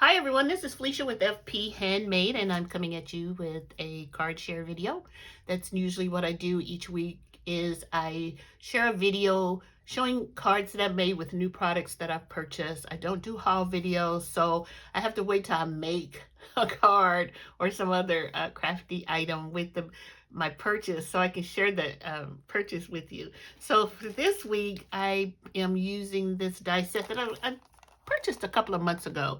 Hi everyone, this is Felicia with FP Handmade, and I'm coming at you with a card share video. That's usually what I do each week is I share a video showing cards that I've made with new products that I've purchased. I don't do haul videos, so I have to wait till I make a card or some other crafty item with my purchase so I can share the purchase with you. So for this week, I am using this die set that I purchased a couple of months ago,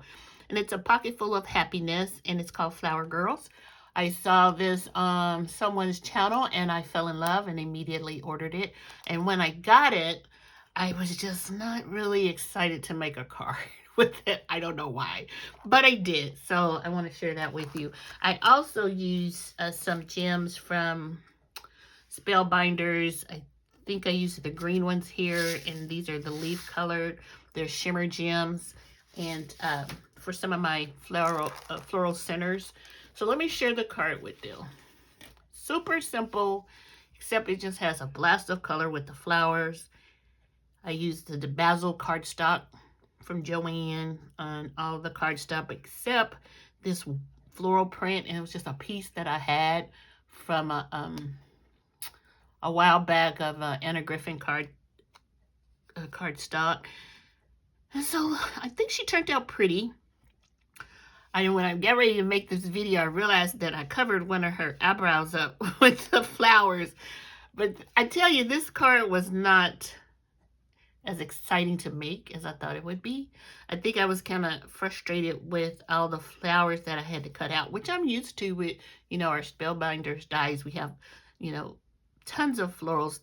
and it's a pocket full of happiness, and it's called Flower Girls. I saw this on someone's channel and I fell in love and immediately ordered it. And when I got it, I was just not really excited to make a card with it. I don't know why, but I did. So I want to share that with you. I also use some gems from Spellbinders. I think I used the green ones here, and these are the leaf colored. They're shimmer gems, and for some of my floral centers. So let me share the card with you. Super simple, except it just has a blast of color with the flowers. I used the Basil cardstock from Joanne on all the cardstock except this floral print, and it was just a piece that I had from a while back of Anna Griffin cardstock. And so I think she turned out pretty. When I got ready to make this video, I realized that I covered one of her eyebrows up with the flowers. But I tell you, this card was not as exciting to make as I thought it would be. I think I was kind of frustrated with all the flowers that I had to cut out, which I'm used to with, our Spellbinders dies. We have, tons of florals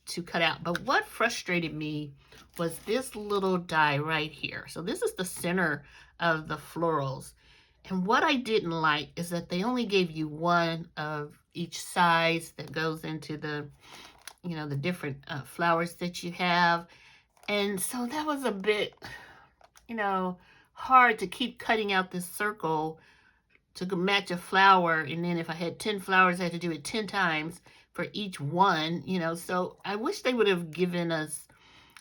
to cut out. But what frustrated me was this little die right here. So this is the center of the florals. And what I didn't like is that they only gave you one of each size that goes into the, the different flowers that you have. And so that was a bit, hard to keep cutting out this circle to match a flower. And then if I had 10 flowers, I had to do it 10 times for each one, So I wish they would have given us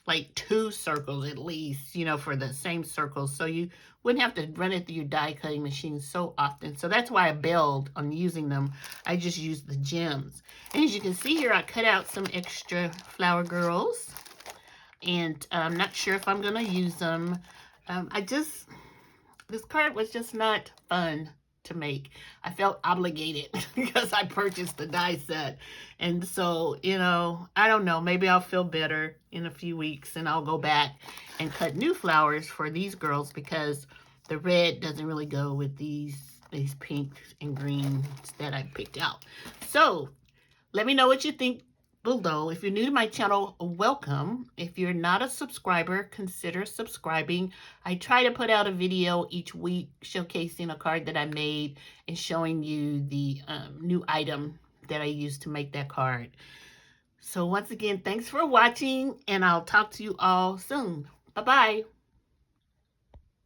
like 2 circles at least, for the same circles, so you wouldn't have to run it through your die cutting machine so often. So that's why I bailed on using them. I just used the gems. And as you can see here, I cut out some extra Flower Girls, and I'm not sure if I'm gonna use them. This card was just not fun to make. I felt obligated because I purchased the die set. And so, I don't know, maybe I'll feel better in a few weeks and I'll go back and cut new flowers for these girls, because the red doesn't really go with these pinks and greens that I picked out. So let me know what you think below. If you're new to my channel, welcome. If you're not a subscriber, consider subscribing. I try to put out a video each week showcasing a card that I made and showing you the new item that I used to make that card. So once again, thanks for watching, and I'll talk to you all soon. Bye-bye.